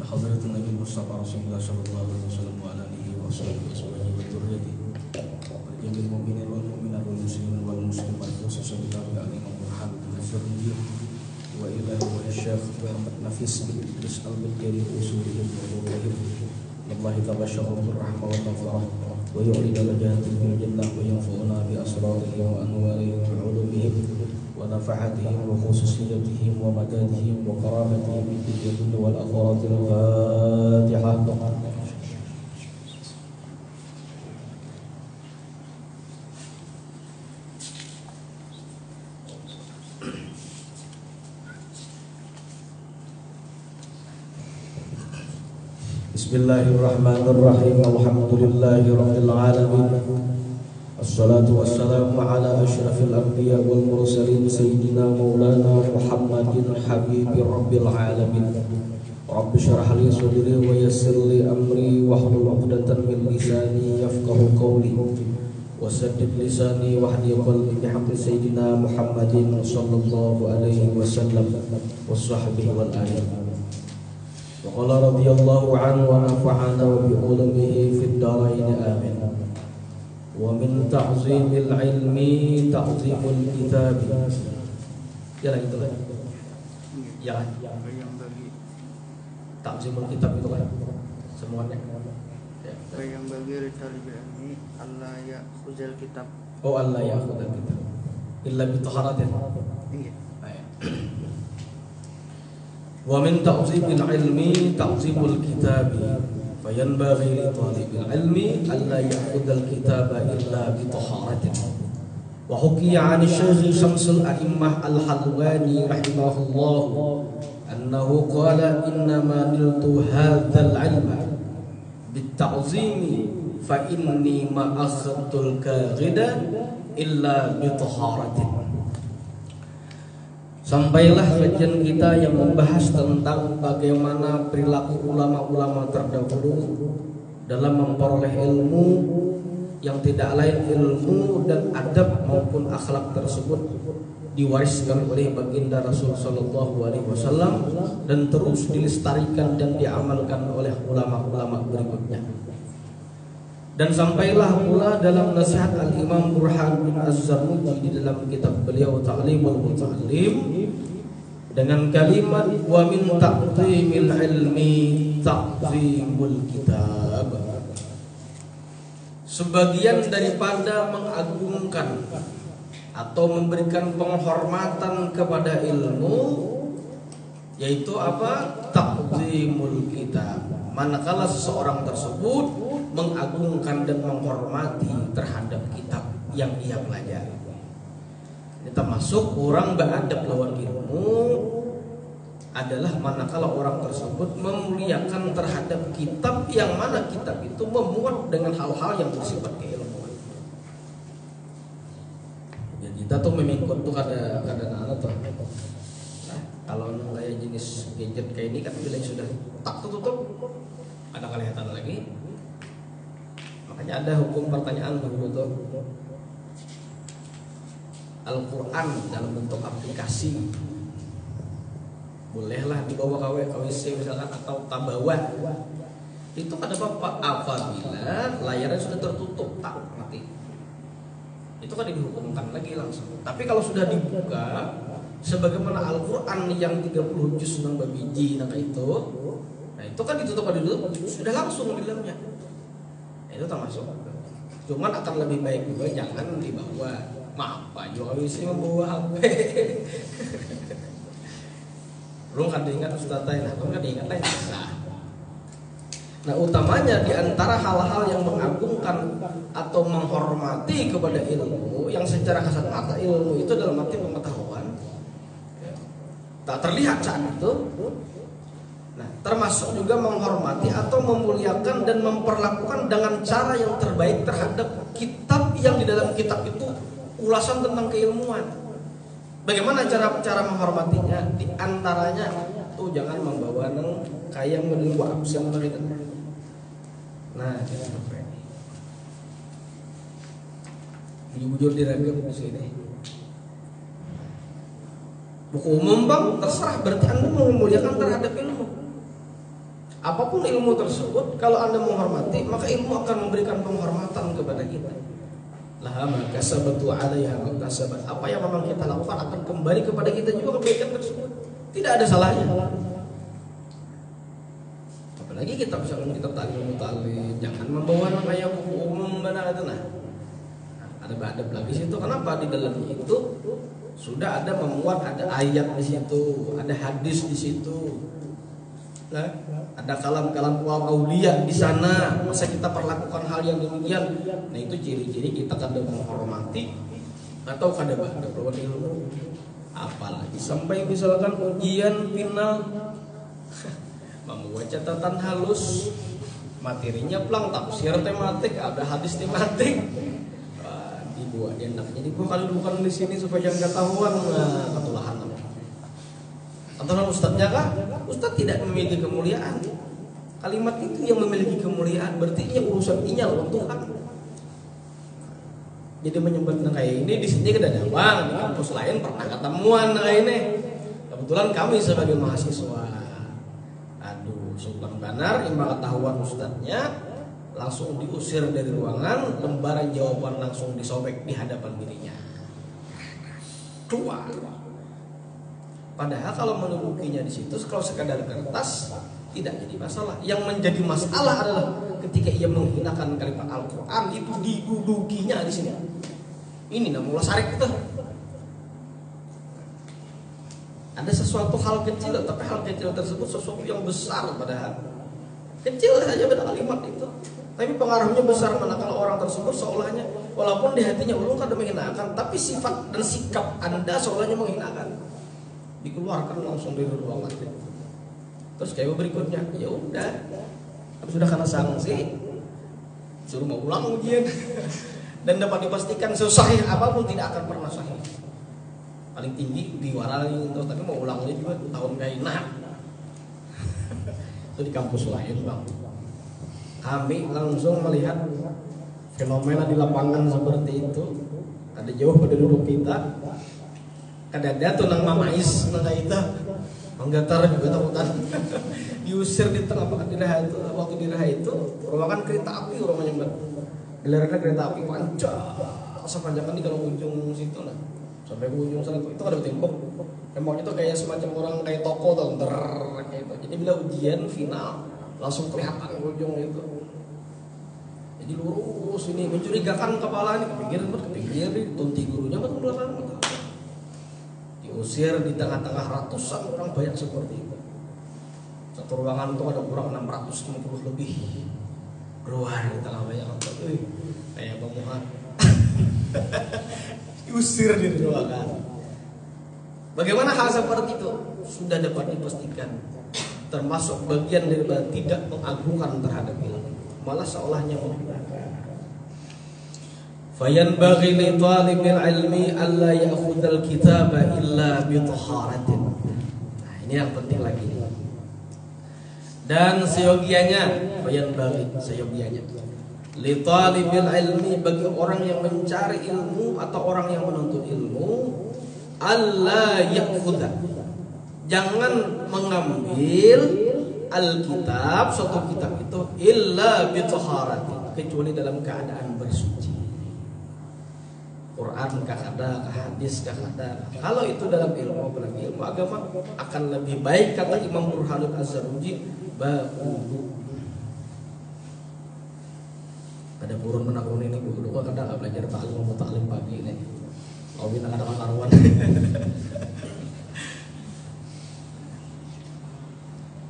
حضرة النبي المصطفى رسول الله صلى الله عليه وسلم وعلى آله وصحبه وأزواجه وذريته وجميع المؤمنين والمؤمنات والمسلمين والمسلمات خصوصا بتابع الإمام برهان بن الزرنجي وإلى الشيخ محمد نفيس بن إدريس البكري وأصولهم وفروعهم الله تبشرهم بالرحمة والمغفرة ويعلي درجاتهم في الجنة وينفعنا بأسرارهم وأنوارهم وعلومهم ونفعتهم وخصوصيتهم ومدادهم وكرامتهم في الدنيا والآخرة. الفاتحة. Bismillahirrahmanirrahim. Alhamdulillahi rabbil alamin. Assalatu wassalamu ala asyrafil anbiya wal mursalin sayyidina maulana Muhammadin habibi rabbil alamin. Rabbi shrah li sadri wa yassir li amri wahlul 'uqdatam min lisani yafqahu qawli wasaddid lisani wahdi qalbi bihaqqi sayyidina Muhammadin sallallahu alaihi wasallam washabbihi wal alihi. وقال رضي الله عنه ونفعنا وبعلومه في الدارين آمين. ومن تعظيم العلم تعظيم الكتاب. Ya lah itu lah. Ya. Ta'zimul kitab itu lah. Semuanya. Yang bagi talibul ilmi Allah ya'khuzal kitab. Oh Allah ya'khuzal kitab. Illa bi taharatin. Iya. Wa min ta'zimil ilmi ta'zimul kitabi fayanbaghi li talibil ilmi alla ya'khudhal kitaba illa bi taharatin. Wa hukiya 'an Syekh Syamsul A'immah Al-Halwani rahimahullah annahu qala innama niltu hadzal 'ilma bit ta'zimi fa inni ma akhadtul qaghida illa bi taharatin. Sampailah kajian kita yang membahas tentang bagaimana perilaku ulama-ulama terdahulu dalam memperoleh ilmu yang tidak lain ilmu dan adab maupun akhlak tersebut diwariskan oleh baginda Rasul sallallahu alaihi wasallam dan terus dilestarikan dan diamalkan oleh ulama-ulama berikutnya. Dan sampailah pula dalam nasihat Al-Imam Burhan bin Az-Zarnuji di dalam kitab beliau Ta'limul Muta'allim dengan kalimat wa min ta'zimil ilmi ta'zimul kitab. Sebagian daripada mengagungkan atau memberikan penghormatan kepada ilmu yaitu apa? Ta'zimul kitab. Manakala seseorang tersebut mengagungkan dan menghormati terhadap kitab yang ia pelajari. Ini termasuk orang beradab lawan ilmu adalah manakala orang tersebut memuliakan terhadap kitab yang mana kitab itu memuat dengan hal-hal yang bersifat keilmuan. Ya kita tuh memikut tuh kadang-kadang tuh. Nah, kalau kayak jenis gadget kayak ini kan bila sudah tak tutup ada kelihatan lagi. Makanya ada hukum pertanyaan dulu tuh Al-Quran dalam bentuk aplikasi bolehlah dibawa ke WC misalkan atau tabawan. Itu ada apa apabila layarnya sudah tertutup tak mati. Itu kan dihukumkan lagi langsung. Tapi kalau sudah dibuka sebagaimana Al-Quran yang 30 juz nang babiji nang itu, nah itu kan ditutup sudah langsung di dalamnya. Itu termasuk. Cuman akan lebih baik juga jangan dibawa. Maaf Pak, juga bisa membawa HP. Lu kan diingat Ustaz Tain, aku kan diingat lain. Nah, utamanya di antara hal-hal yang mengagungkan atau menghormati kepada ilmu yang secara kasat mata ilmu itu dalam arti pengetahuan tak terlihat saat itu. Nah, termasuk juga menghormati atau memuliakan dan memperlakukan dengan cara yang terbaik terhadap kitab yang di dalam kitab itu ulasan tentang keilmuan. Bagaimana cara menghormatinya? Di antaranya tuh jangan membawa neng kayak model gua absen gitu. Nah, bujur diragam di sini. Buku umum bang, terserah berarti Anda memuliakan terhadap ilmu. Apapun ilmu tersebut, kalau Anda menghormati, maka ilmu akan memberikan penghormatan kepada kita. Laha ma kasabatu 'alaiha ma kasabat. Apa yang memang kita lakukan akan kembali kepada kita juga kebaikan tersebut. Tidak ada salahnya. Apalagi kita misalkan kita ta'lim, jangan membawa namanya buku umum benar itu nah. Ada lagi situ. Kenapa di dalamnya itu sudah ada memuat, ada ayat di situ, ada hadis di situ. Nah, ada kalam-kalam aulia di sana. Masa kita perlakukan hal yang demikian? Nah, itu ciri-ciri kita kadang menghormati atau kadang berbuat ilmu. Apalagi sampai misalkan ujian final membuat catatan halus, materinya pelang, tafsir tematik, ada hadis tematik. Dibuat enaknya dibuat kalau bukan di sini supaya jangan ketahuan ketulahan. Antara ustadznya kah? Ustadz tidak memiliki kemuliaan. Kalimat itu yang memiliki kemuliaan, berarti ini urusan inya loh Tuhan. Jadi menyebutkan kayak ini di sini kita ada bang, di kampus lain pernah ketemuan kayak ini. Kebetulan kami sebagai mahasiswa, aduh, sultan benar, imbang ketahuan ustadznya, langsung diusir dari ruangan, lembaran jawaban langsung disobek di hadapan dirinya. Keluar. Padahal kalau mendudukinya di situ, kalau sekadar kertas tidak jadi masalah. Yang menjadi masalah adalah ketika ia menghinakan kalimat Al-Quran itu didudukinya di sini. Ini namanya sarik itu. Ada sesuatu hal kecil, tapi hal kecil tersebut sesuatu yang besar padahal. Kecil saja pada kalimat itu, tapi pengaruhnya besar manakala orang tersebut seolahnya walaupun di hatinya ulung kan menghinakan, tapi sifat dan sikap Anda seolahnya menghinakan. Dikeluarkan langsung dari ruangan itu. Terus kayak berikutnya, ya udah, sudah kena sanksi, suruh mau ulang ujian, dan dapat dipastikan sesahih apapun tidak akan pernah sahih. Paling tinggi diwarai terus, tapi mau ulangnya juga tahun kayak itu di kampus lain bang. Kami langsung melihat fenomena di lapangan seperti itu. Ada jauh pada duduk kita. Kadada tuh nang mamais nang itu menggetar juga takutan. Diusir di tengah pakat diraha itu. Waktu diraha itu ruangan kereta api rumahnya mbak. Gelarnya kereta api panjang sepanjangkan di kalau ujung situ lah sampai ke ujung sana itu ada tembok. Temboknya tuh kayak semacam orang kayak toko tuh kayak itu. Jadi bila ujian final langsung kelihatan ujung itu. Jadi lurus ini mencurigakan kepala ini ke pinggir tunti gurunya betul belakang betul. Diusir di tengah-tengah ratusan orang banyak seperti itu. Satu ruangan itu ada kurang 650 lebih. Keluar di tengah banyak orang. Kayak Bang Muhammad. Diusir di ruangan. Bagaimana hal seperti itu? Sudah dapat dipastikan. Termasuk bagian daripada tidak mengagungkan terhadap ilmu. Malah seolahnya menghinakan. Fayanbaghi li talibil ilmi alla ya'khudhal kitaba illa bi taharatin. Nah, ini yang penting lagi. Dan seyogianya li talibil ilmi bagi orang yang mencari ilmu atau orang yang menuntut ilmu alla ya'khudha. Jangan mengambil alkitab suatu kitab itu illa bi taharatin, kecuali dalam keadaan bersuci. Quran kah ada, hadis kah ada. Kalau itu dalam ilmu apalagi ilmu agama akan lebih baik kata Imam Burhanuddin Az-Zarruji ba'udu. Ada burun menakun ini dulu kadang belajar ta'lim pagi ini. Oh bina ada karuan.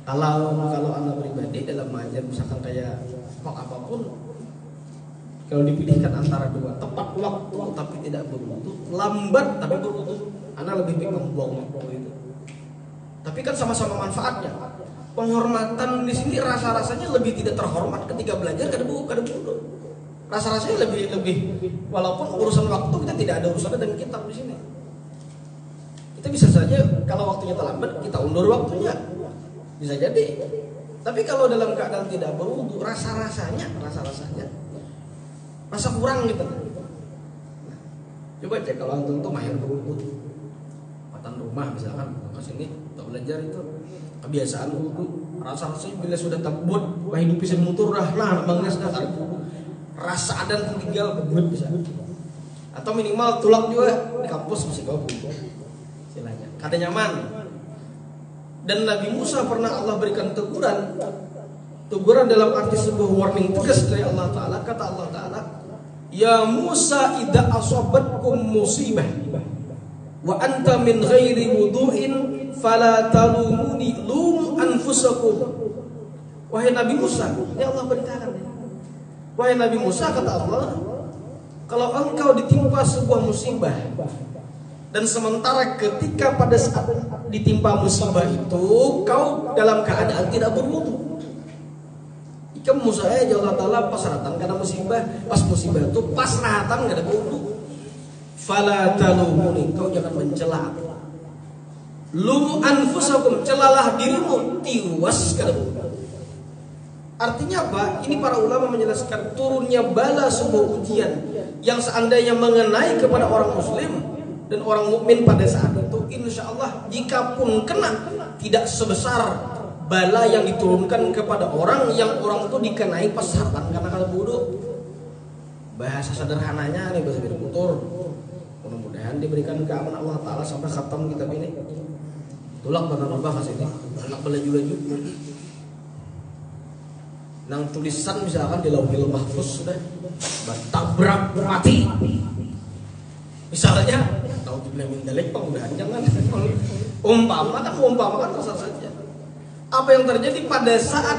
Kalau anak pribadi dalam mengajar misalkan kayak kok apapun, kalau dipilihkan antara dua, tepat waktu tapi tidak berwudu, lambat tapi berwudu, anak lebih baik membuang waktu itu. Tapi kan sama-sama manfaatnya. Penghormatan di sini rasa-rasanya lebih tidak terhormat ketika belajar kada wudu. Rasa-rasanya lebih walaupun urusan waktu kita tidak ada urusannya dengan kitab di sini. Kita bisa saja kalau waktunya terlambat kita undur waktunya. Bisa jadi. Tapi kalau dalam keadaan tidak berwudu, rasa-rasanya rasa kurang gitu. Nah, coba cek kalau antum tuh mahir berwudu, matan rumah misalkan ke sini atau belajar itu kebiasaan wudu Rasa-rasanya bila sudah takbut, wah hidup bisa mutur dah, nah bangnes dah kan. Rasa adan pun tinggal begut bisa. Atau minimal tulak juga di kampus masih kau istilahnya. Kada nyaman. Dan Nabi Musa pernah Allah berikan teguran. Teguran dalam arti sebuah warning tegas dari Allah Ta'ala. Kata Allah Ta'ala, Ya Musa idza asabatkum musibah wa anta min ghairi wudu'in fala talumuni lum anfusakum. Wahai Nabi Musa, ini Allah beritakan. Wahai Nabi Musa, kata Allah, kalau engkau ditimpa sebuah musibah dan sementara ketika pada saat ditimpa musibah itu kau dalam keadaan tidak berwudu. Ikam Musa aja Allah Ta'ala pas rahatan karena musibah, pas musibah itu pas rahatan gak ada wudu. Fala talumuni, kau jangan mencela. Lum anfusakum, celalah dirimu, tiwas kada wudu. Artinya apa? Ini para ulama menjelaskan turunnya bala sebuah ujian yang seandainya mengenai kepada orang muslim dan orang mukmin pada saat itu, insya Allah jika pun kena tidak sebesar bala yang diturunkan kepada orang yang orang itu dikenai pas hartan karena kada wudu. Bahasa sederhananya nih bahasa berputur. Mudah-mudahan diberikan keamanan Allah Ta'ala sampai khatam kitab ini. Tulak bakal bahas ini, anak bela-bela. Nang tulisan misalkan di Lauhil Mahfuz sudah tabrak mati. Misalnya tahu dibilang mendelek mudah-mudahan jangan. Umpamakan terserah saja. Apa yang terjadi pada saat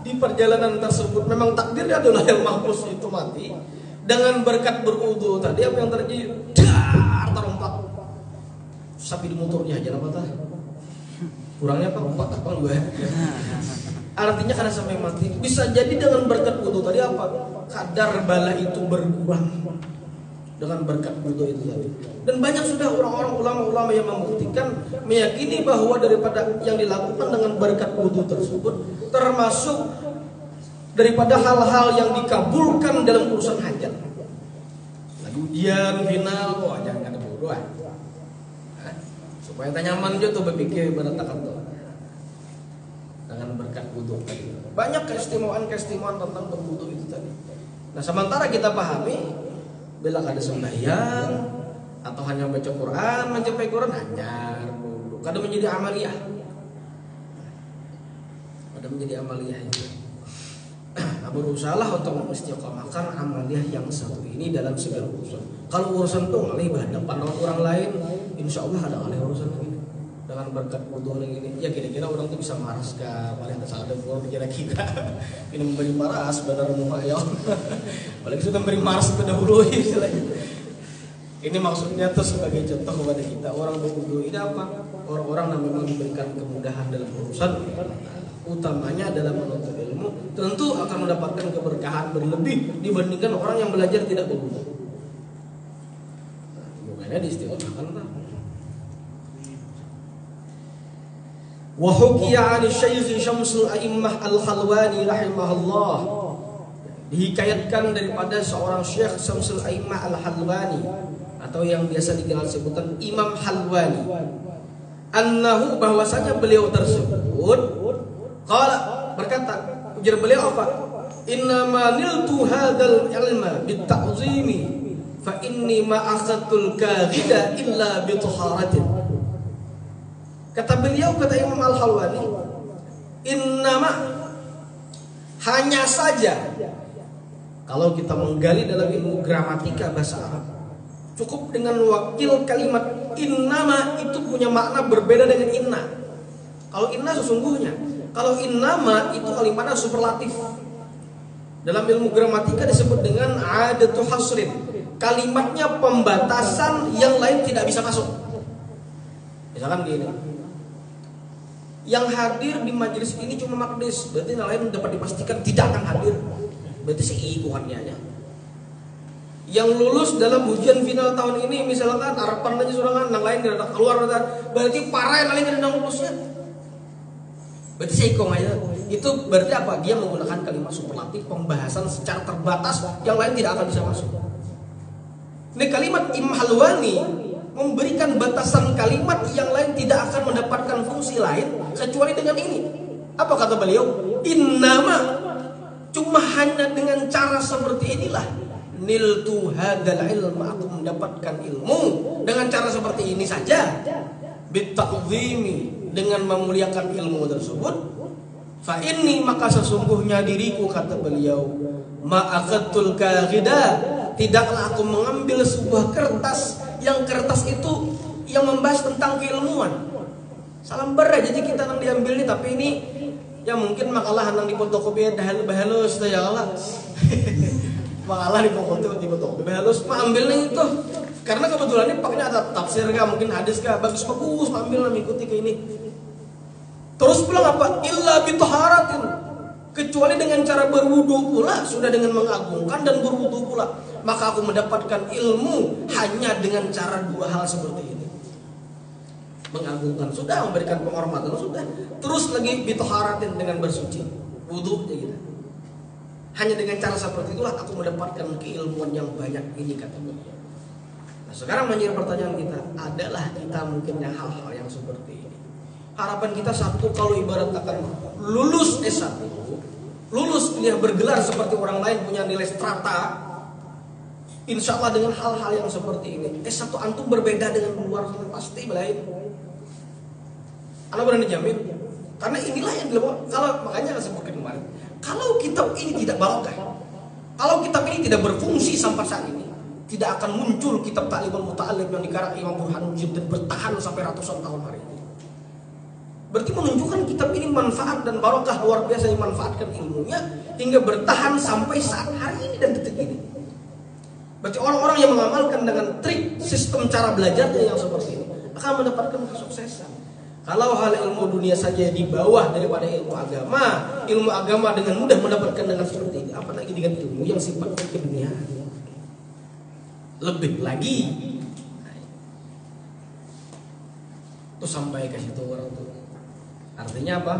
di perjalanan tersebut memang takdirnya adalah Lauhil Mahfuz itu mati. Dengan berkat berwudu tadi apa yang terjadi? Dar terompak. Sapi di motornya aja apa tah? Kurangnya apa? Empat apa gue? Artinya karena sampai mati. Bisa jadi dengan berkat wudu tadi apa? Kadar bala itu berkurang dengan berkat wudu itu tadi. Dan banyak sudah orang-orang ulama-ulama yang membuktikan, meyakini bahwa daripada yang dilakukan dengan berkat wudu tersebut termasuk daripada hal-hal yang dikabulkan dalam urusan hajat. Lagi ujian final, wah jangan ada wudu supaya tanya nyaman juga tuh berpikir beratakan tuh dengan berkat wudu tadi. Banyak keistimewaan tentang berwudu itu tadi. Nah sementara kita pahami bila ada sembahyang atau hanya baca Quran, mencapai Quran hanya wudu. Kada menjadi amaliyah. Kada menjadi amaliyah itu. Nah, berusahalah untuk mengistiqomahkan amaliyah yang satu ini dalam segala urusan. Kalau urusan tuh ngalih berhadapan dengan orang lain, insya Allah ada ngalih urusan ini. Dengan berkat wudu ini, ya kira-kira orang tuh bisa maras ke paling ada orang kira-kira ini memberi maras benar muka ya. Apalagi sudah memberi maras itu dahulu istilahnya. Ini maksudnya tuh sebagai contoh kepada kita orang berwudu ini apa? Orang-orang yang memang memberikan kemudahan dalam urusan, utamanya adalah menuntut ilmu, tentu akan mendapatkan keberkahan berlebih dibandingkan orang yang belajar tidak berwudu. Bukannya diistiqomahkan lah. Wa hukiya 'an Syekh Syamsul A'immah Al-Khalwani rahimahullah. Dihikayatkan daripada seorang Syekh Syamsul A'immah Al-Halwani atau yang biasa dikenal sebutan Imam Halwani. Annahu bahwasanya beliau tersebut qala berkata, ujar beliau apa? Innama niltu hadzal ilma bitta'zimi fa inni ma akhadtul kaghida illa bi taharatin. Kata beliau, kata Imam Al-Halwani, innama hanya saja kalau kita menggali dalam ilmu gramatika bahasa Arab, cukup dengan wakil kalimat innama itu punya makna berbeda dengan inna. Kalau inna sesungguhnya, kalau innama itu kalimatnya superlatif. Dalam ilmu gramatika disebut dengan adatu hasrin. Kalimatnya pembatasan yang lain tidak bisa masuk. Misalkan gini, yang hadir di majelis ini cuma makdis, berarti yang lain dapat dipastikan tidak akan hadir. Berarti seikuannya aja. Yang lulus dalam ujian final tahun ini misalkan harapan aja surangan, yang lain tidak keluar, berarti para yang lain tidak lulusnya. Berarti seikong aja. Itu berarti apa? Dia menggunakan kalimat superlatif, pembahasan secara terbatas, yang lain tidak akan bisa masuk. Ini kalimat Imam Halwani memberikan batasan kalimat yang lain tidak akan mendapatkan fungsi lain kecuali dengan ini. Apa kata beliau? Innama, cuma hanya dengan cara seperti inilah niltu hadzal ilma, aku mendapatkan ilmu dengan cara seperti ini saja. Bita'zimi, dengan memuliakan ilmu tersebut. Fa inni, maka sesungguhnya diriku, kata beliau, ma'akatul kaghida, tidaklah aku mengambil sebuah kertas yang kertas itu yang membahas tentang keilmuan. Salam berat, jadi kita nang diambil nih, tapi ini ya mungkin makalah nang di fotokopi halus ya Allah. Makalah di fotokopi halus, ambil nih itu. Karena kebetulan ini paknya ada tafsir kah, mungkin hadis kah, bagus-bagus, ambil lah mengikuti ke ini. Terus pulang apa? Illa bitaharatin, kecuali dengan cara berwudu pula, sudah dengan mengagungkan dan berwudu pula, maka aku mendapatkan ilmu hanya dengan cara dua hal seperti ini. Mengagungkan sudah, memberikan penghormatan sudah, terus lagi bitaharatin, dengan bersuci, wudu gitu. Hanya dengan cara seperti itulah aku mendapatkan keilmuan yang banyak ini, kata beliau. Nah, sekarang menjadi pertanyaan kita, adalah kita mungkin yang hal-hal yang seperti ini? Harapan kita satu, kalau ibarat akan lulus S1, lulus kuliah bergelar seperti orang lain punya nilai strata, insya Allah dengan hal-hal yang seperti ini, S1 antum berbeda dengan luar sana, pasti lain. Anda berani jamin? Karena inilah yang dilakukan. Kalau makanya saya sebutkan kemarin, kalau kitab ini tidak barokah, kalau kitab ini tidak berfungsi sampai saat ini, tidak akan muncul kitab Ta'limul Muta'allim yang dikarang Imam Burhanuddin dan bertahan sampai ratusan tahun hari ini. Berarti menunjukkan kitab ini manfaat dan barokah luar biasa, dimanfaatkan ilmunya hingga bertahan sampai saat hari ini dan detik ini. Berarti orang-orang yang mengamalkan dengan trik sistem cara belajarnya yang seperti ini akan mendapatkan kesuksesan. Kalau hal ilmu dunia saja di bawah daripada ilmu agama dengan mudah mendapatkan dengan seperti ini, apalagi dengan ilmu yang sifatnya keduniaan. Lebih lagi tuh sampai ke situ orang tuh. Artinya apa?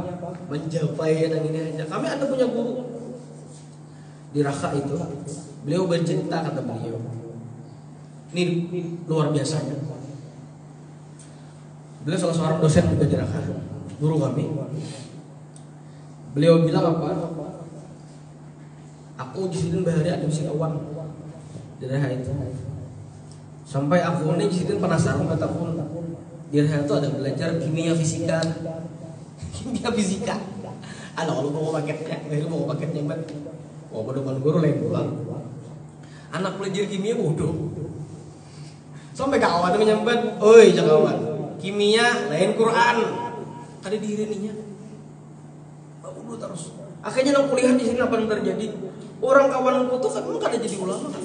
Mencapai yang ini aja. Kami ada punya guru di Raka itu, beliau bercerita, kata beliau, ini luar biasanya. Beliau salah seorang dosen juga di Raka, guru kami. Beliau bilang apa? Aku di sini bahari ada bisik awan di Raka itu. Sampai aku ini di sini penasaran, kata aku, di Raka itu ada belajar kimia fisika. Kimia fisika. Ada kalau mau paketnya, baru mau paketnya mbak. Oh bodoh guru lain pulang. Anak belajar kimia bodoh. Sampai kawan menyambat, oi kawan, kimia lain Quran. Ada diri ninya. Bodoh terus. Akhirnya nang kuliah di sini apa yang terjadi? Orang kawanku tuh kan ada jadi ulama kan.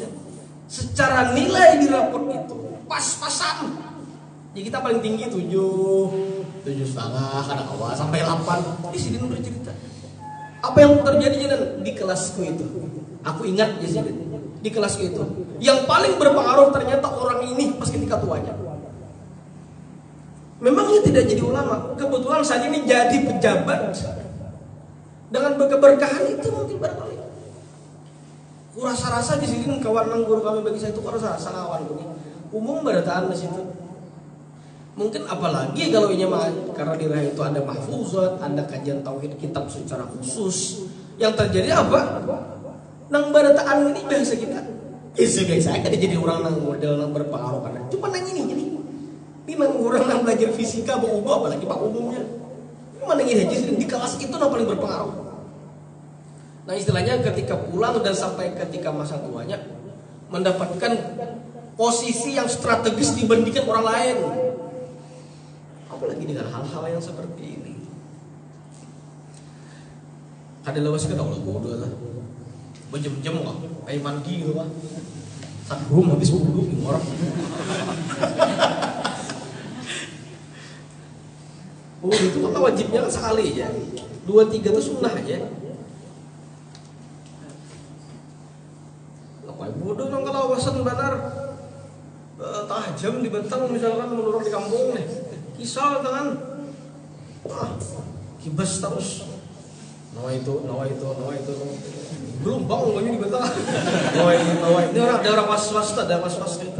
Secara nilai di raport itu pas-pasan. Jadi kita paling tinggi 7,5 kadang awal sampai 8. Di sini bercerita. Apa yang terjadi di kelasku itu? Aku ingat di sini di kelasku itu. Yang paling berpengaruh ternyata orang ini pas ketika tuanya. Memangnya tidak jadi ulama. Kebetulan saat ini jadi pejabat. Dengan keberkahan itu mungkin barangkali. Kurasa-rasa di sini kawan guru kami bagi saya itu kurasa-rasa kawan ini. Umum berataan di situ. Mungkin apalagi kalau ini karena di Raya itu ada mahfuzat, ada kajian tauhid kitab secara khusus. Yang terjadi apa? Nang barataan ini biasa kita. Biasa aja jadi orang nang model nang berpengaruh karena cuma nang ini. Ini nang orang nang belajar fisika berubah apalagi pak umumnya. Mana ini aja di kelas itu nang paling berpengaruh. Nah istilahnya ketika pulang dan sampai ketika masa tuanya mendapatkan posisi yang strategis dibandingkan orang lain. Apalagi dengan hal-hal yang seperti ini. Ada lawas kan Allah bodoh lah. Berjam-jam kok, kayak mandi gitu pak. Satu habis wudhu orang. Oh itu kan wajibnya kan sekali aja. 2-3 itu sunnah aja. Apa bodoh nang kalau wasan benar. Tajam di Bentang misalkan menurut di kampung nih. Kisah tangan, kibas terus, nawa itu, belum bangun lagi di Bentang. Nawa ini orang ada orang was-was, ada was-was kita.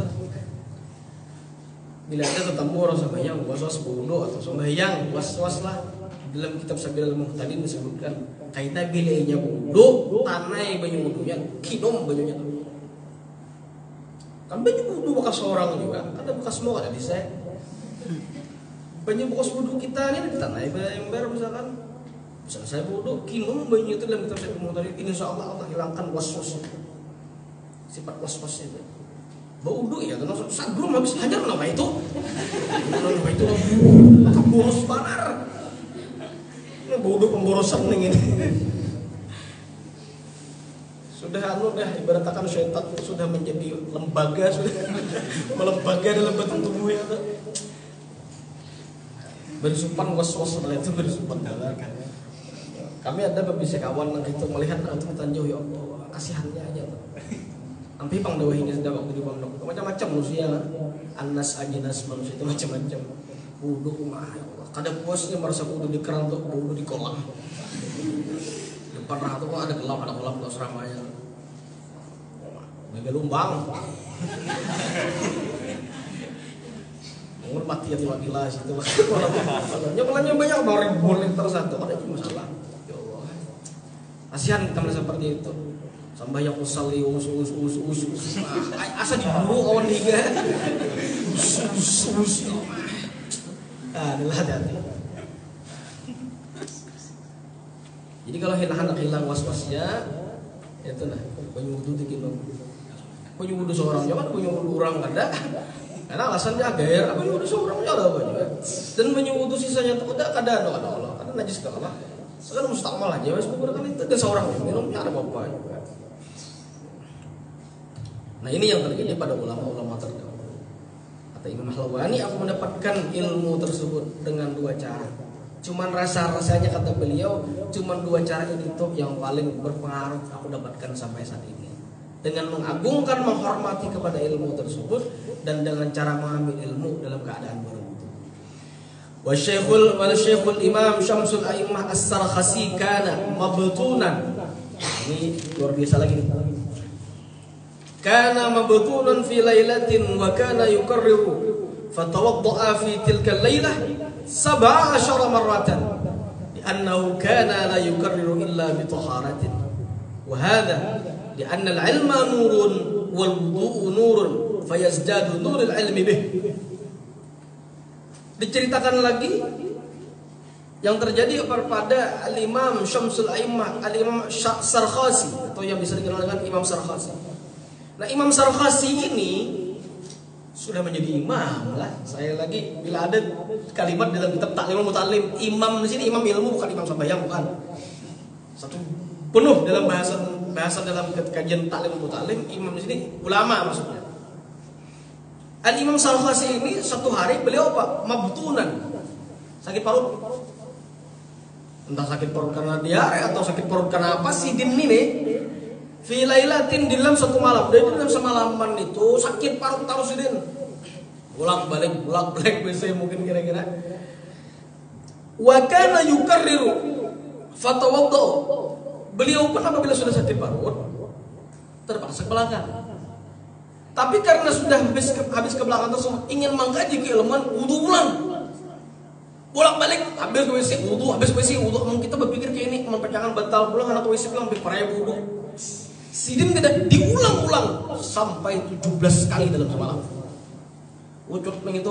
Bila ada ketemu orang sembahyang, was-was bodoh atau sembahyang, was-was lah. dalam kitab Sabilul Muhtadin disebutkan kaita bilainya wudu tanai banyu wudunya kinom banyunya. Kan banyu wudu bekas orang juga, ada bekas semua ada di saya. Banyu bekas wudu kita ini tanai ember misalkan. Selesai wudu kinom banyu itu dalam kitab Sabilul Muhtadin, insyaallah Allah hilangkan waswas. Sifat waswasnya itu. Bau wudu ya, terus sagrum habis hajar nama itu. Nama itu boros banar. Ini bau wudu pemborosan nih ini. Sudah ibaratkan syaitan sudah menjadi lembaga, sudah melembaga dalam bentuk tubuhnya. Bersupan was-was itu bersupan dalam. Kami ada beberapa kawan yang itu melihat antum tanjau ya Allah, kasihannya aja. Sampai pang dawah ini sudah waktu di pondok macam-macam manusia, anas ajinas manusia itu macam-macam. Wudu mah ya Allah, kadang puasnya merasa wudu di keran tuh wudu di kolam. Depan ratu kok ada kolam terus ramanya. Mega lumbang. Mungkin mati ya tiba-tiba situ. Kolamnya banyak ribuan liter satu, ada masalah. Ya Allah. Kasihan kita melihat seperti itu. Sampai yang usalli us. Asa diburu kawan higa. Us. Adalah hati-hati. Jadi kalau hilang was-wasnya itu nah banyu wudu dikinom. Banyu wudu seorang jangan banyu wudu orang ada. Karena alasannya agar banyu wudu seorang ada banyu. Dan banyu wudu sisanya itu ada Allah. Karena najis ke Allah. Sekarang mustakmal aja wes menggunakan itu dan seorang minumnya ada apa juga. Nah ini yang terjadi pada ulama-ulama terdahulu. Kata Imam Halwani, aku mendapatkan ilmu tersebut dengan dua cara. Cuman rasa-rasanya kata beliau, cuman dua cara ini tuh yang paling berpengaruh aku dapatkan sampai saat ini. Dengan mengagungkan, menghormati kepada ilmu tersebut dan dengan cara mengambil ilmu dalam keadaan berwudu. Wa Syekhul Imam Syamsul A'immah As-Sarkhasi kana mabtunan. Ini luar biasa lagi nih. Kana mabtunan fi lailatin wa kana yukarriru fatawadda'a fi tilka al-lailah 17 marratan li'annahu kana la yukarriru illa bi taharatin wa hadha li'anna al-'ilma nurun wal wudu'u nurun fayazdadu nurul 'ilmi bih. Diceritakan lagi yang terjadi pada Al-Imam Syamsul A'immah, Al-Imam Sarkhasi atau yang bisa dikenal dengan Imam Sarkhasi. Nah Imam Sarkhasi ini sudah menjadi imam lah. Saya lagi bila ada kalimat dalam kitab Ta'limul Muta'allim, imam di sini imam ilmu bukan imam sembahyang, bukan. Satu penuh dalam bahasan dalam kajian Ta'limul Muta'allim, imam di sini ulama maksudnya. Al-Imam Sarkhasi ini satu hari beliau apa? Mabtunan. Sakit parut. Entah sakit parut karena diare atau sakit parut karena apa sih din ini. Fi lailatin dalam satu malam. Dari dalam semalaman itu sakit parut terus din. Bolak-balik biasanya mungkin kira-kira. Wa kana yukarriru fatawaddu. Beliau pun apabila sudah sakit parut terpaksa ke belakang. Tapi karena sudah habis ke belakang tersebut ingin mengkaji keilmuan, wudu ulang. Bolak-balik habis ke WC wudu. Kita berpikir kayak ini memperjangan batal pulang anak WC pulang lebih parah wudu. Sidin tidak diulang-ulang sampai 17 kali dalam semalam. Ucut begitu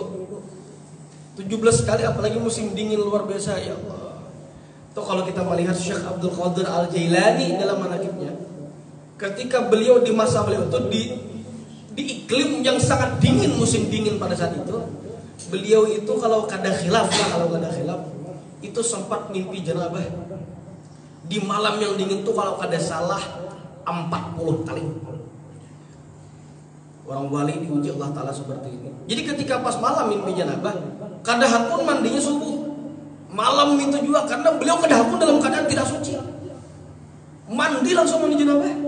17 kali, apalagi musim dingin luar biasa ya Allah. Itu kalau kita melihat Syekh Abdul Qadir Al-Jailani dalam manaqibnya, ketika beliau di masa beliau itu di iklim yang sangat dingin, musim dingin pada saat itu, beliau itu kalau kada khilaf itu sempat mimpi janabah. Di malam yang dingin itu kalau kada salah 40 kali. Orang wali diuji Allah Ta'ala seperti ini. Jadi ketika pas malam mimpi janabah, kadang pun mandinya subuh. Malam itu juga karena beliau kadang pun dalam keadaan tidak suci. Mandi langsung mandi janabah.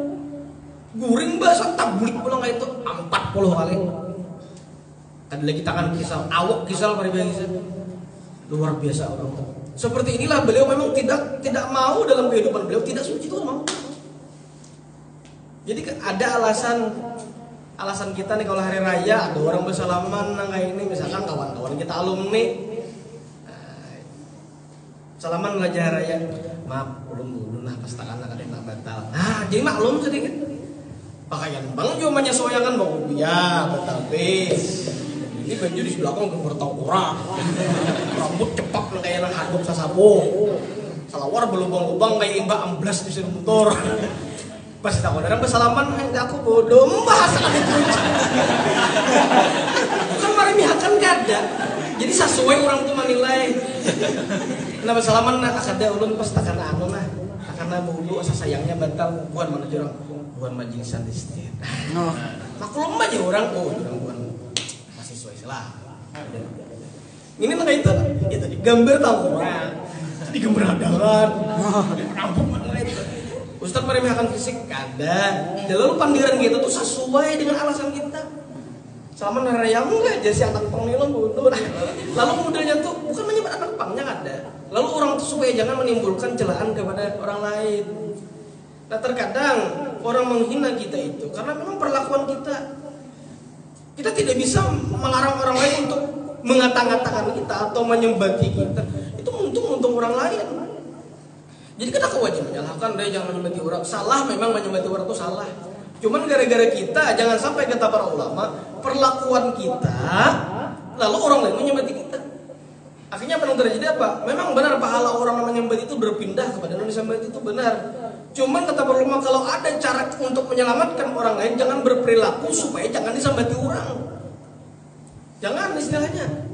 Guring basah tablik pulang itu 40 kali. Tadi lagi tangan kisal, awak kisal kisal. Luar biasa orang itu. Seperti inilah beliau memang tidak mau dalam kehidupan beliau tidak suci itu mau. Jadi ada alasan kita nih kalau hari raya ada orang bersalaman, nah ini misalkan kawan-kawan kita alumni, Salaman wajah raya. Maaf, ulun nah pas takana kadang tak batal. Nah, jadi maklum sedikit. Pakaian bang juga menyesuaikan bang ya batal bis. Ini baju di belakang gambar tengkorak. Rambut cepak kayak nang hadap sasapo. Salawar berlubang-lubang kayak imbak amblas di sini motor. Pas tak orang bersalaman, aku bodoh membahas itu. Kan mari mihakan gak ada. Jadi sesuai orang tuh menilai. Nah bersalaman nak akada ulun pas takana anu nah. Takana bodoh asa sayangnya batal bukan mana orang bukan majlisan distin. Maklum aja orang bukan masih sesuai salah. Ini mah itu tadi gambar tahu orang. Di gambar adangan. Rambut mana itu. Ustaz meremehkan fisik ada. Lalu pandiran kita tuh sesuai dengan alasan kita. Selama narayam enggak jadi anak pang nilon bodoh. Lalu modelnya tuh bukan menyebut anak pangnya ada. Lalu orang tuh supaya jangan menimbulkan celaan kepada orang lain. Nah terkadang orang menghina kita itu karena memang perlakuan kita tidak bisa melarang orang lain untuk mengata-ngatakan kita atau menyembati kita. Itu untung orang lain. Jadi kita wajib menyalahkan dia jangan menyembati orang. Salah memang menyembati orang itu salah. Cuman gara-gara kita jangan sampai kata para ulama perlakuan kita lalu orang lain menyembati kita. Akhirnya apa yang terjadi apa? Memang benar pahala orang yang menyembati itu berpindah kepada yang disembati itu benar. Cuman kata para ulama kalau ada cara untuk menyelamatkan orang lain jangan berperilaku supaya jangan disembati orang. Jangan istilahnya.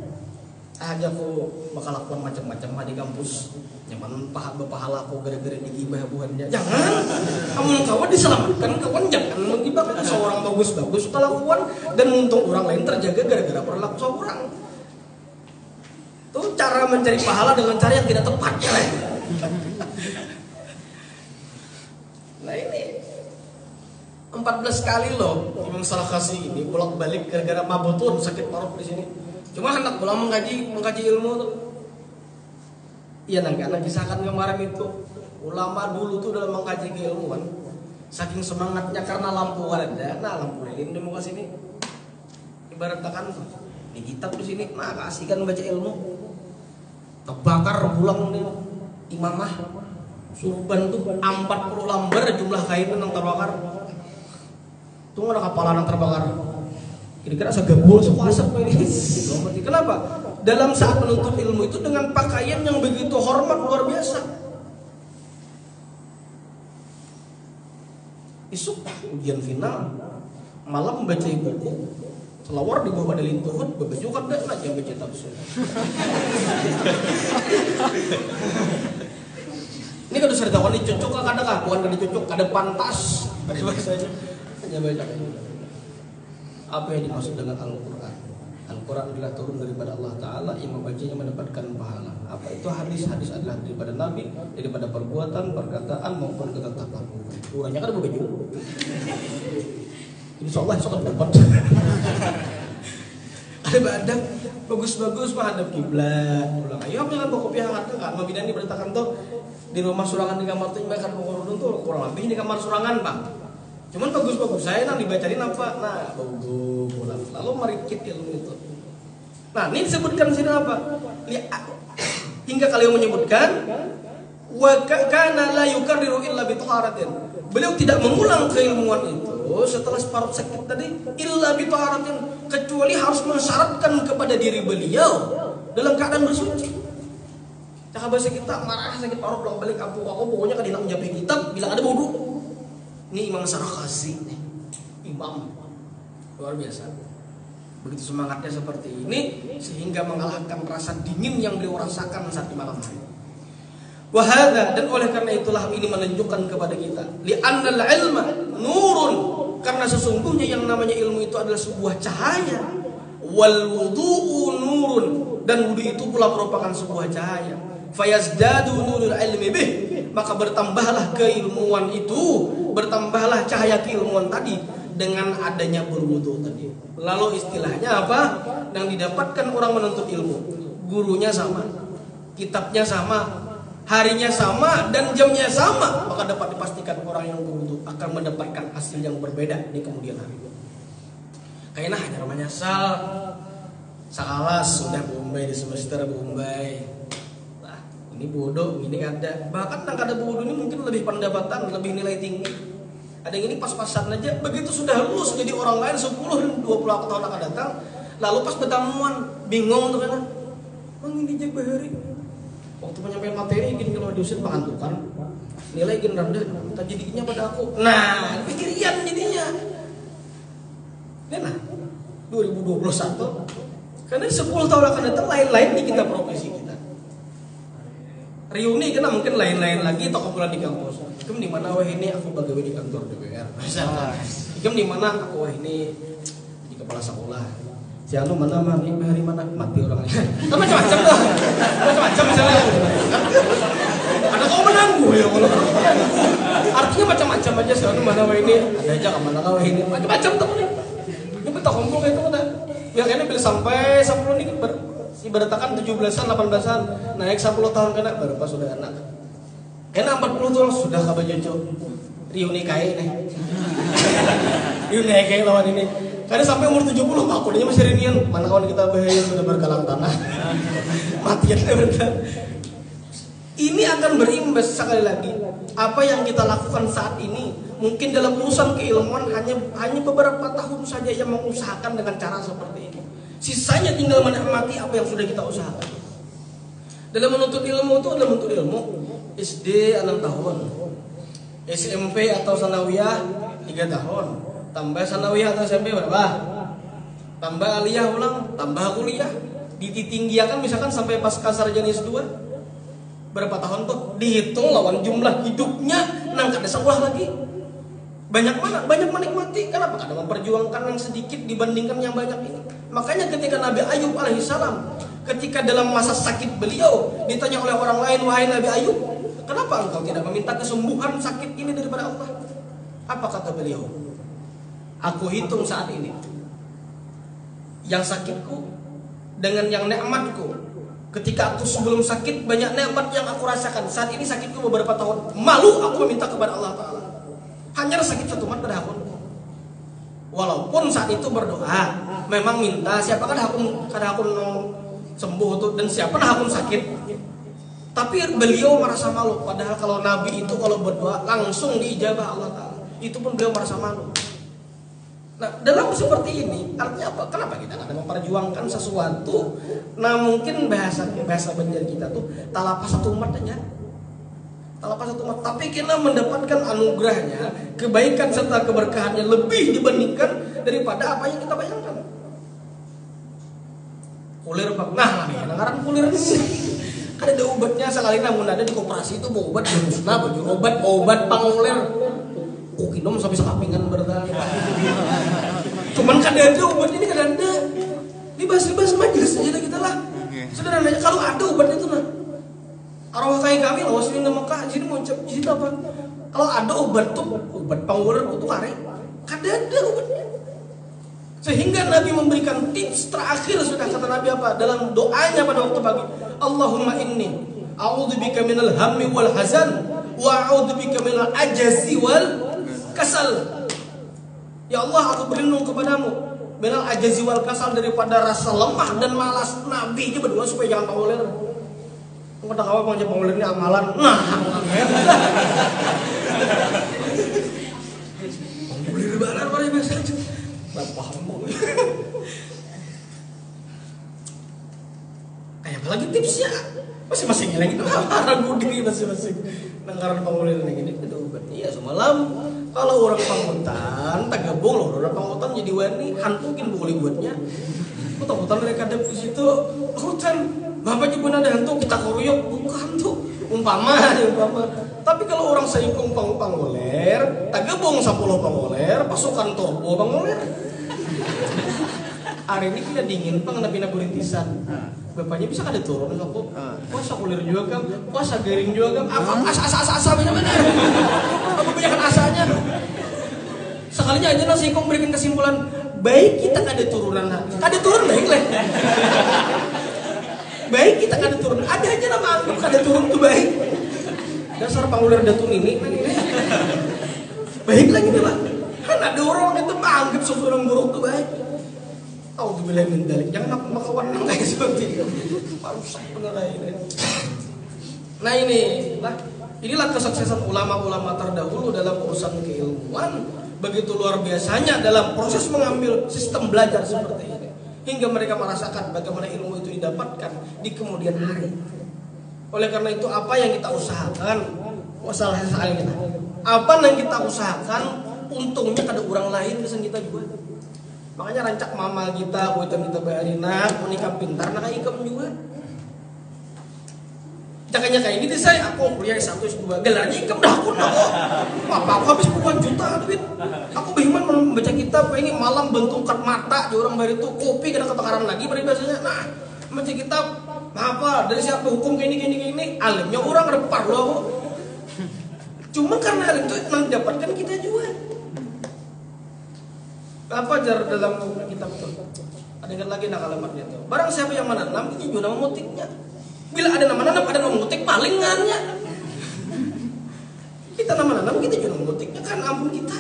Aja aku bakal lakukan macam-macam di kampus. Nyaman pahala aku gara-gara digibah buhannya. Jangan. Kamu kawan diselamatkan, kawan jangan menggibah seorang bagus-bagus kelakuan dan untung orang lain terjaga gara-gara perilaku seorang. Itu cara mencari pahala dengan cara yang tidak tepat. Nah ini 14 kali loh Imam Sarkhasi ini bolak-balik gara-gara mabutun sakit parut di sini. Cuma hendak pulang mengkaji ilmu tuh. Iya anak kisahkan kemarin itu ulama dulu tuh dalam mengkaji keilmuan saking semangatnya karena lampu ada, nah lampu lilin di muka sini ibaratkan di kitab di sini, nah kasihkan baca ilmu, terbakar pulang nih imamah surban tuh 40 lembar jumlah kain yang terbakar, tuh ada kapalan yang terbakar. Kira-kira segabul sepuasap ini. Kenapa? Dalam saat menuntut ilmu itu dengan pakaian yang begitu hormat luar biasa. Isuk ujian final, malam membaca buku, selawar di bawah dalil Tuhan, berbaju kan dah aja baca tafsir. Ini kan udah cerita wali cocok lah kadang bukan dicocok, ada pantas. Bahasanya hanya baca. Apa yang dimaksud dengan Al-Quran? Al-Quran adalah turun daripada Allah Ta'ala yang membacanya mendapatkan pahala. Apa itu hadis-hadis adalah daripada Nabi, daripada perbuatan, perkataan maupun ketetapan. Urangnya kan begitu. Insya Allah esok dapat. Ada badak bagus-bagus menghadap kiblat. Ulang ayo jangan bawa kopi hangat kan. Mabina ini beritakan tuh di rumah surangan di kamar tuh makan pengurun tuh kurang lebih di kamar surangan Pak. Cuman bagus-bagus saya nang dibacain apa? Nah, bagus. Lalu merikit ilmu itu. Nah, ini disebutkan sini apa? Hingga kalian menyebutkan wa kana la yukarriru illa bi taharatin. Beliau tidak mengulang keilmuan itu setelah separuh sakit tadi illa bi taharatin, kecuali harus mensyaratkan kepada diri beliau dalam keadaan bersuci. Cakap bahasa kita marah sakit paruh pulang balik aku pokoknya kadina menjapai kitab bilang ada bodoh. Ini Imam Sarkhasi nih, imam luar biasa. Begitu semangatnya seperti ini sehingga mengalahkan rasa dingin yang beliau rasakan saat di malam hari. Wahada, dan oleh karena itulah ini menunjukkan kepada kita li'annal ilma nurun, karena sesungguhnya yang namanya ilmu itu adalah sebuah cahaya. Wal wudu'u nurun, dan wudu itu pula merupakan sebuah cahaya. Fayazdadu nurul ilmi bih, maka bertambahlah keilmuan itu, bertambahlah cahaya keilmuan tadi dengan adanya berwudu tadi. Lalu istilahnya apa? Yang didapatkan orang menuntut ilmu, gurunya sama, kitabnya sama, harinya sama, dan jamnya sama, maka dapat dipastikan orang yang berwudu akan mendapatkan hasil yang berbeda di kemudian hari. Kayaknya hanya namanya sakalas sudah Bombay di semester Bombay. Ini bodoh, ini ada. Bahkan yang kada bodoh ini mungkin lebih pendapatan, lebih nilai tinggi. Ada yang ini pas-pasan aja. Begitu sudah lulus jadi orang lain 10 dan 20 tahun akan datang. Lalu pas pertemuan bingung tuh kan. Bang ini aja bahari. Waktu penyampaian materi gini kalau diusir pengantukan. Nilai gini rendah. Tak jadinya pada aku. Nah, pikirian jadinya. Nah, 2021. Karena 10 tahun akan datang lain-lain di kita profesi kita. Reuni kena mungkin lain-lain lagi toko bulan di kampus. Ikem di mana wah ini aku pegawai di kantor DPR. Misalkan. Ikem di mana aku wah ini di kepala sekolah. Si anu mana mati hari mana mati orangnya. Macam-macam tuh. Macam-macam misalnya. Ada kau menangguh ya kalau. Artinya macam-macam aja si anu mana wah ini ada aja ke mana wah ini macam-macam tuh nih. Ini kita kumpul kayak itu udah. Ya kayaknya bila sampai 10 nih ibaratkan 17-an, 18-an naik 10 tahun kena berapa sudah anak. Kena 40 tahun sudah kabar jojo. Reuni kai nih. Reuni kai lawan ini. Karena sampai umur 70 aku dia masih reunian. Mana kawan kita bahaya sudah bergalang tanah. Matian berkan. Ini akan berimbas sekali lagi. Apa yang kita lakukan saat ini mungkin dalam urusan keilmuan hanya beberapa tahun saja yang mengusahakan dengan cara seperti ini. Sisanya tinggal menikmati apa yang sudah kita usahakan. Dalam menuntut ilmu itu dalam menuntut ilmu SD 6 tahun, SMP atau sanawiyah 3 tahun, tambah sanawiyah atau SMP berapa? Tambah aliyah ulang, tambah kuliah, ditinggiakan misalkan sampai pasca sarjana S2. Berapa tahun tuh? Dihitung lawan jumlah hidupnya, nang kada sekolah lagi. Banyak mana? Banyak menikmati. Kenapa? Karena memperjuangkan yang sedikit dibandingkan yang banyak ini. Makanya ketika Nabi Ayub alaihissalam, ketika dalam masa sakit beliau ditanya oleh orang lain, wahai Nabi Ayub, kenapa engkau tidak meminta kesembuhan sakit ini daripada Allah? Apa kata beliau? Aku hitung saat ini yang sakitku dengan yang nikmatku. Ketika aku sebelum sakit banyak nikmat yang aku rasakan. Saat ini sakitku beberapa tahun. Malu aku meminta kepada Allah Ta'ala. Hanya sakit 1 mat pada aku. Walaupun saat itu berdoa, memang minta siapakah aku sembuh tuh dan siapa aku sakit. Tapi beliau merasa malu. Padahal kalau Nabi itu kalau berdoa langsung diijabah Allah Ta'ala. Itu pun beliau merasa malu. Nah, dalam seperti ini artinya apa? Kenapa kita tidak memperjuangkan sesuatu? Nah, mungkin bahasa Banjar kita tuh talapas 1 mat aja. Talapas 1 mat, tapi kita mendapatkan anugerahnya, kebaikan serta keberkahannya lebih dibandingkan daripada apa yang kita bayangkan. Kulir bang, nah nih, ngaran kulir ini. Kan ada obatnya sekali namun ada di koperasi itu mau obat musnah, obat pangulir. Oh, minum sampai sekapingan bertahan. Cuman kada ada obat ini kada ada. Dibahas majelis aja kita lah. Sederhananya kalau ada obat itu nah. Arwah kayak kami loh sini nama Mekah sini mau ucap di situ apa? Kalau ada obat tuh obat panguler itu kare. Kada ada obatnya. Sehingga Nabi memberikan tips terakhir sudah kata Nabi apa? Dalam doanya pada waktu pagi. Allahumma inni a'udzubika minal hammi wal hazan wa a'udzubika minal ajazi wal kasal. Ya Allah, aku berlindung kepadamu minal ajazi wal kasal, daripada rasa lemah dan malas. Nabi aja berdoa supaya jangan panguler. Kata kawan mau jadi panguler ini amalan. Nah, panguler balar pada biasa aja. Gak paham. Kayak apa lagi tipsnya? Masing-masing yang itu ragu diri masing-masing. Nangkaran pangulir yang ini itu obat. Iya semalam kalau orang Pangutan tak gabung loh, orang Pangutan jadi wani hantukin boleh buatnya. Hutan mereka ada di situ hutan. Bapak juga ada hantu kita koruyok bukan tuh umpama. Tapi kalau orang seingkung panguler, tak gabung 10 panguler, pasukan turbo panguler. Hari ini kita dingin pang nabi rintisan. Bapaknya bisa kada turun aku. Puasa kulir juga kan, puasa garing juga kan. Apa asa benar-benar. Apa banyak asanya. Sekalinya aja nasi kong berikan kesimpulan, baik kita kada turunan. Kada turun baik lah. Baik kita kada turun. Ada aja nama anggap kada turun tuh baik. Dasar pangulir datun ini. Baik lagi lah. Kan ada orang itu anggap seorang buruk tuh baik. Auzubillahi min dzalik. Jangan aku makawan kayak seperti itu. Rusak beneran ini. Nah inilah kesuksesan ulama-ulama terdahulu dalam urusan keilmuan. Begitu luar biasanya dalam proses mengambil sistem belajar seperti ini, hingga mereka merasakan bagaimana ilmu itu didapatkan di kemudian hari. Oleh karena itu apa yang kita usahakan, masalah kita, apa yang kita usahakan, untungnya kada orang lain kesan kita juga. Makanya rancak mama kita, kuitan kita bayarina, menikah pintar, nak ikam juga. Jangan kayak gini saya, aku kuliah S1 S2, gelarnya ikam dah aku nak. Apa aku habis puluhan juta duit. Aku bingung membaca kitab, pengen malam bentuk kat mata, di orang bayar itu kopi kena ketakaran lagi pada biasanya. Nah, baca kitab, apa dari siapa hukum gini, alimnya orang repar loh aku. Cuma karena alim itu yang didapatkan kita juga. Apa jar dalam kitab itu? Ada yang lagi nak alamatnya itu. Barang siapa yang menanam, ini juga nama motifnya. Bila ada nama nanam, ada nama ngutik palingannya. Kita nama nanam, kita juga nama ngutiknya kan ampun kita.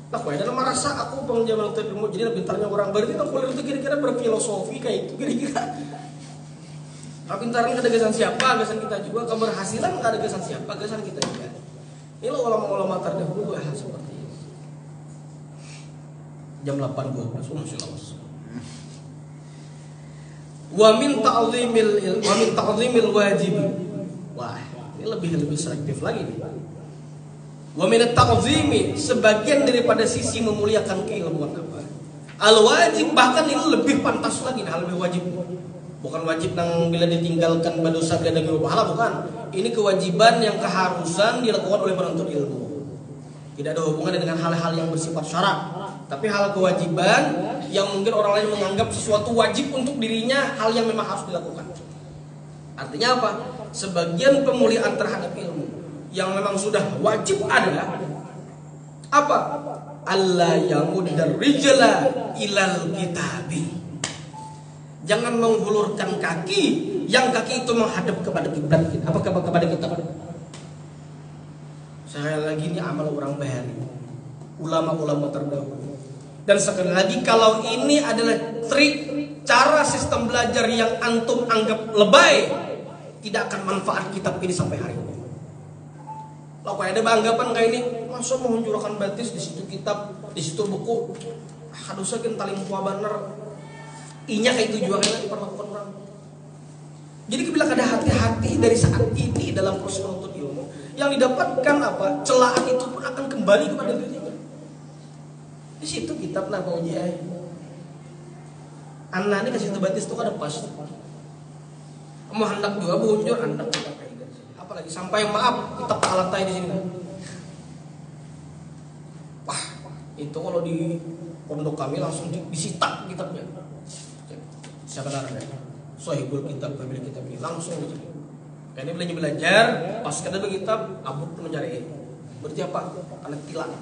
Lah kok ada nama rasa aku penjaman untuk ilmu jadi pintarnya orang berarti aku kuliah itu kira-kira berfilosofi kayak itu kira-kira. Nah, pintarnya ada gesan siapa, gesan kita juga. Keberhasilan ada gesan siapa, gesan kita juga. Ini lo ulama-ulama terdahulu seperti ini. Jam 8.12 masya Allah. Wa min ta'zimil wajib. Wah, ini lebih selektif lagi nih. Wa min ta'zimi, sebagian daripada sisi memuliakan keilmuan apa? Al wajib, bahkan ini lebih pantas lagi, hal lebih wajib. Bukan wajib yang bila ditinggalkan berdosa dan berpahala, bukan. Ini kewajiban yang keharusan dilakukan oleh penuntut ilmu. Tidak ada hubungannya dengan hal-hal yang bersifat syarat, tapi hal kewajiban yang mungkin orang lain menganggap sesuatu wajib untuk dirinya, hal yang memang harus dilakukan. Artinya apa? Sebagian pemuliaan terhadap ilmu yang memang sudah wajib ada apa? Allah yamuddar rijla ilal kitabi. Jangan menghulurkan kaki yang kaki itu menghadap kepada kiblat. Apa kepada kitab? Saya lagi ini amal orang bahari, ulama-ulama terdahulu. Dan sekali lagi kalau ini adalah trik cara sistem belajar yang antum anggap lebay, tidak akan manfaat kitab ini sampai hari ini. Kalau ada anggapan kayak ini, masa mau menjurahkan batis di situ kitab, di situ buku, harusnya kan taling tua baner, inya kayak itu juga kayaknya diperlakukan orang. Jadi bilang ada hati-hati dari saat ini dalam proses menuntut ilmu. Yang didapatkan apa? Celaan itu pun akan kembali kepada dirinya. Di situ kitab nak mau ujian. Anak ini kasih batis itu kan pas. Mau hendak juga bunjur hendak. Apalagi sampai maaf kitab alatai di sini. Wah, itu kalau di pondok kami langsung disita kitabnya. Siapa namanya? Sohibul kitab, pemilik kitab ini langsung gitu. Karena ini belajar, pas kada kitab, abut mencari. Berarti apa? Anak tilang.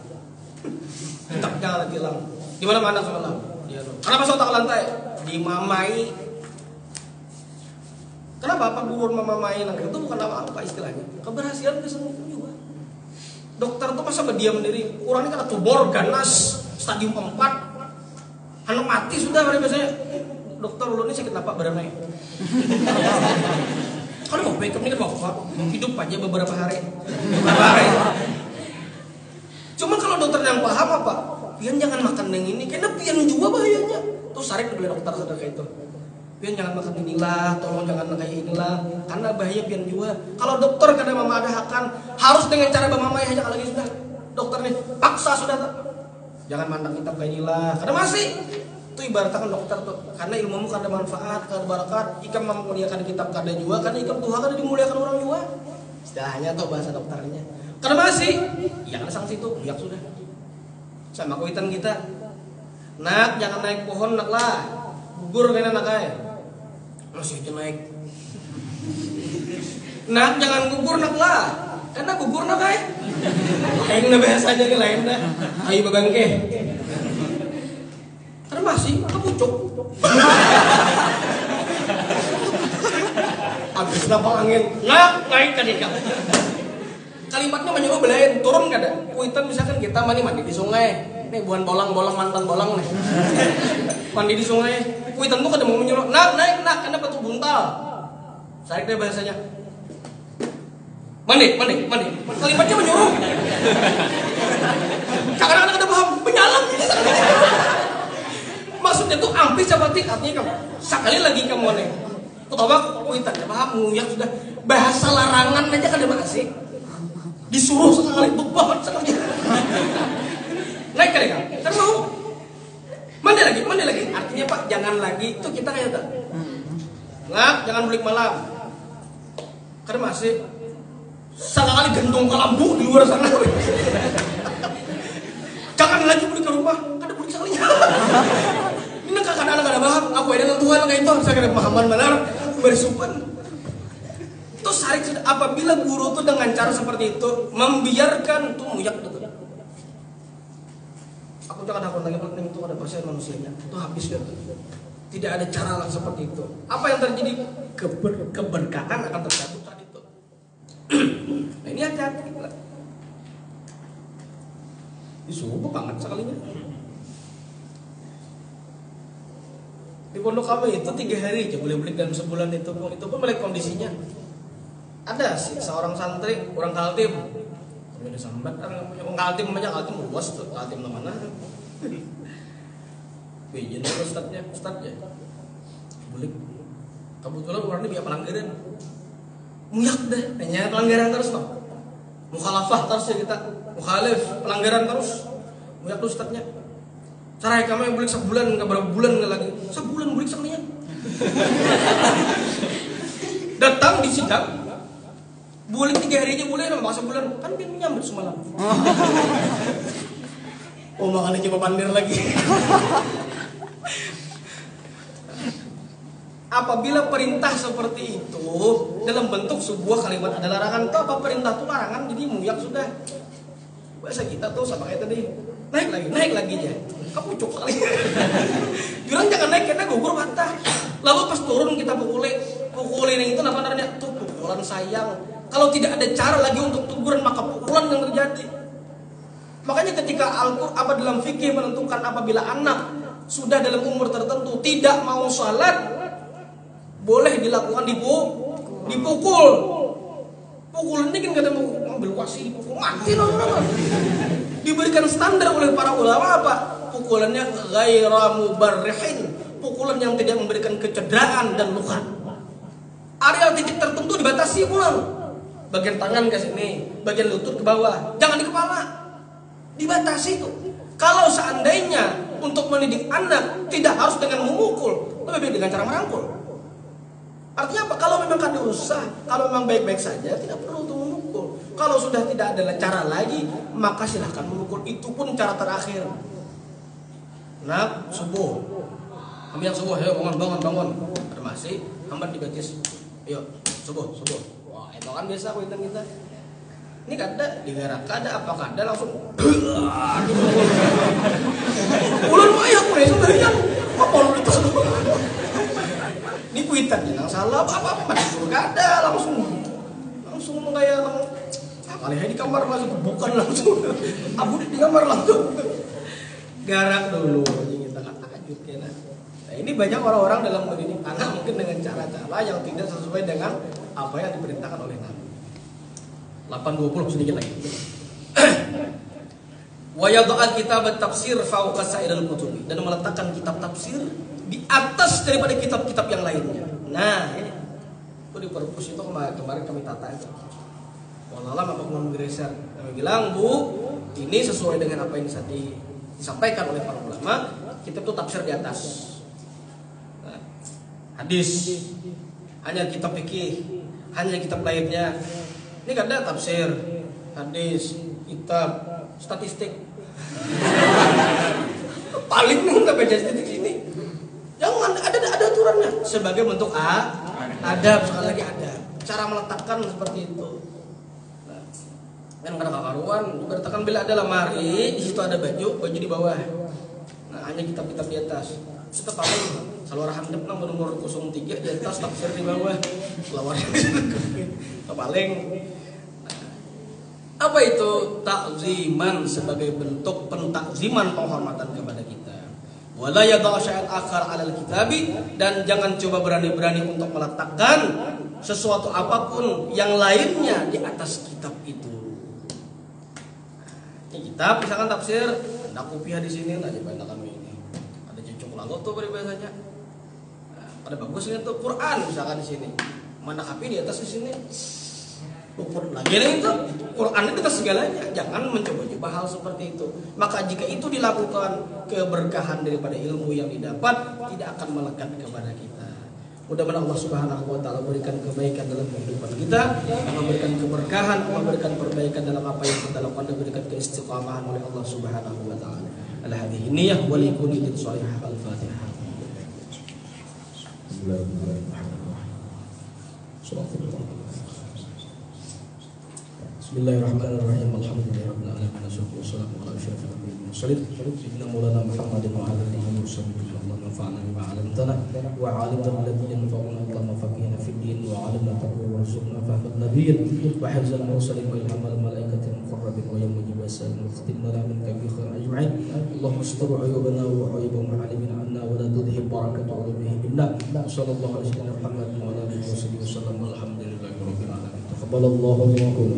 Kitabnya anak tilang. Di mana semalam? Kenapa soal tak lantai? Dimamai. Kenapa apa guru memamai? Nah, itu bukan apa-apa istilahnya. Keberhasilan kesemua juga. Dokter tuh masa berdiam diri. Orang ini kan tumor ganas stadium 4. Anak mati sudah biasanya. Dokter lu ini sakit apa beramai? Kalau mau backup ini kan bapak hidup aja beberapa hari. Cuma kalau dokter yang paham apa? Pian jangan makan yang ini, karena pian juga bahayanya. Tuh sarik beli dokter sadar kayak itu. Pian jangan makan inilah, tolong jangan kayak inilah, karena bahaya pian juga. Kalau dokter karena mama ada hakan, harus dengan cara mama aja lagi sudah. Dokter nih paksa sudah. Jangan mandang kitab kayak inilah, karena masih. Itu ibaratkan dokter tuh, karena ilmumu kada manfaat, kada barakat, ikam memuliakan kitab kada juga, karena ikam Tuhan kada dimuliakan orang juga. Istilahnya tuh bahasa dokternya. Karena masih, ya kan sanksi itu, lihat sudah. Sama kuitan kita, nak jangan naik pohon nak lah, gugur kena nak ay. Masih aja naik. Nak jangan gugur nak lah, karena gugur nak ay. Lain na biasanya ke lain na, ayo babangke. Karena masih kepucuk. Habis napal angin, naik kan ikan. Kalimatnya menyeru belain, turun kada. Kuitan misalkan kita mandi di sungai. Nih buan bolang mantan bolang nih. Mandi di sungai. Kuitan tuh kada mau menyuruh, naik, kenapa tuh buntal? Sarik deh bahasanya. Mandi. Kalimatnya menyuruh. Kadang-kadang ada paham menyalam. Maksudnya tuh ampis seperti artinya kamu sekali lagi kamu nih. Kutobak kuitan paham yang sudah bahasa larangan aja kan ada asik. Disuruh sekali tuh banget sekali. Naik kali kan? Kan mau. Mandi lagi. Artinya Pak jangan lagi itu kita kayak tak. Nggak, jangan balik malam. Karena masih sekali gantung ke lampu di luar sana. Jangan lagi balik ke rumah, kada balik sekalinya. Ini kadang-kadang ada paham, aku ada dengan Tuhan kayak itu, saya kena pemahaman benar, bersupan. Terus sarik apabila guru tuh dengan cara seperti itu membiarkan tuh muyak gitu. Aku jangan takut lagi penting itu ada persen manusianya, itu habis gitu. Tidak ada cara lain seperti itu. Apa yang terjadi? Keberkahan akan terjatuh tadi itu. Nah ini hati-hati lah. Disuruh banget sekalinya. Di pondok kami itu 3 hari aja boleh beli dalam sebulan itu pun melihat kondisinya. Ada sih seorang santri orang Kaltim. Ada sambat orang Kaltim banyak Kaltim luas tuh Kaltim mana? Bejen ustadnya boleh. Kebetulan orangnya biar pelanggaran. Muyak deh, hanya pelanggaran terus toh. Mukhalafah terus ya kita. Mukhalif, pelanggaran terus. Muyak tuh ustadnya. Cara kami yang beli sebulan, nggak berapa bulan nggak lagi. Sebulan beli sekalian. Datang di sidang. Boleh 3 hari aja boleh, nama sebulan. Kan dia menyambut semalam. Oh makanya coba pandir lagi. Apabila perintah seperti itu dalam bentuk sebuah kalimat ada larangan, atau apa perintah itu larangan, jadi muyak sudah. Bahasa kita tuh sama kayak tadi, naik lagi aja. Kamu cuk kali. Jurang jangan naik karena gugur patah. Lalu pas turun kita pukulin itu apa namanya? Tuh pukulan sayang. Kalau tidak ada cara lagi untuk teguran maka pukulan yang terjadi. Makanya ketika Al-Qur'an dalam fikih menentukan apabila anak sudah dalam umur tertentu tidak mau sholat, boleh dilakukan dipukul. Pukul ini kan kata mau ambil wasi dipukul mati loh. Diberikan standar oleh para ulama apa? Pukulannya ghaira mubarrihin, pukulan yang tidak memberikan kecederaan dan luka. Area titik tertentu dibatasi pulang. Bagian tangan ke sini, bagian lutut ke bawah, jangan di kepala. Dibatasi itu. Kalau seandainya untuk mendidik anak tidak harus dengan memukul, lebih baik dengan cara merangkul. Artinya apa? Kalau memang kada usah, kalau memang baik-baik saja, tidak perlu untuk memukul. Kalau sudah tidak ada cara lagi, maka silahkan memukul. Itu pun cara terakhir. Nah, subuh. Kami yang subuh, ayo bangun. Ada masih, hambat di batis. Ayo, subuh. Wah, itu kan biasa kuitan kita. Ini kada digerak, kada apa kada langsung. Ulan ayah aku nih sembahyang. Apa lu itu? Ini kuitan yang salah apa kada langsung kayak kali di kamar langsung bukan langsung. Abu di kamar langsung. Garak dulu kita takjub kena. Nah, ini banyak orang-orang dalam mendidik anak mungkin dengan cara-cara yang tidak sesuai dengan apa yang diperintahkan oleh Nabi. 8:20 sedikit lagi. Wa yad'al kitab at-tafsir fawqa sa'iril kutubi, dan meletakkan kitab tafsir di atas daripada kitab-kitab yang lainnya. Nah, ini itu di perpus itu kemarin kami tata itu. Wallahualam apa mau geser. Kami bilang, "Bu, ini sesuai dengan apa yang disampaikan oleh para ulama, kitab itu tafsir di atas." Nah, hadis hanya kitab fikih, hanya kitab lainnya. Ini kan ada tafsir, hadis, kitab, statistik. Paling nggak baca statistik ini. Jangan ada aturannya sebagai bentuk adab, sekali lagi ada. Cara meletakkan seperti itu. Nah, kan kadang karuan juga letakkan bila ada lemari, di situ ada baju di bawah. Nah, hanya kitab-kitab di atas. Itu paling kalau handap nomor 03 di atas, tafsir di bawah. Lawan paling apa itu? Takziman, sebagai bentuk pentakziman, penghormatan kepada kita. Wala yadha syai'an akhar 'alal kitabi, dan jangan coba berani-berani untuk meletakkan sesuatu apapun yang lainnya di atas kitab itu. Ini kitab misalkan tafsir, ada kopiah di sini lah dibaca kami ini. Ada cucuk langkau tuh biasanya. Nah, ada bagusnya tuh Quran misalkan di sini. Mana kapi di atas di sini. Ukur lagi itu Quran itu atas segalanya. Jangan mencoba-coba hal seperti itu. Maka jika itu dilakukan, keberkahan daripada ilmu yang didapat tidak akan melekat kepada kita. Mudah-mudahan Allah Subhanahu wa taala berikan kebaikan dalam kehidupan kita, memberikan keberkahan, memberikan perbaikan dalam apa yang kita lakukan, dan berikan keistiqamahan oleh Allah Subhanahu wa taala. Ala hadhihi niyyah wa likulli din shalihah. Al-Fatihah. Bismillahirrahmanirrahim. Alhamdulillahirabbil alamin. Wassalatu wassalamu ala asyrofil anbiya'i wal mursalin sayyidina Maulana Muhammadin wa ala alihi wa sahbihi wa nafa'na bima 'allamtana wa 'allimna alladhi yanfa'una wa faqihna fid din wa 'allimna taqwa warzuqna fahman nabiyyin wa hifzal mursalin wa ilhamal malaikatil muqarrabin wa yawma jibasal mukhtim lana min kabi khair ajma'in. Allahumma astur 'uyubana wa 'uyuba ma'alimina anna wa la tudhib barakata 'ulumihi minna. Sallallahu alaihi wa Muhammad wa ala alihi wa sahbihi wasallam. Alhamdulillahi rabbil alamin. Taqabbalallahu minkum.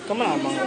Kemana abang?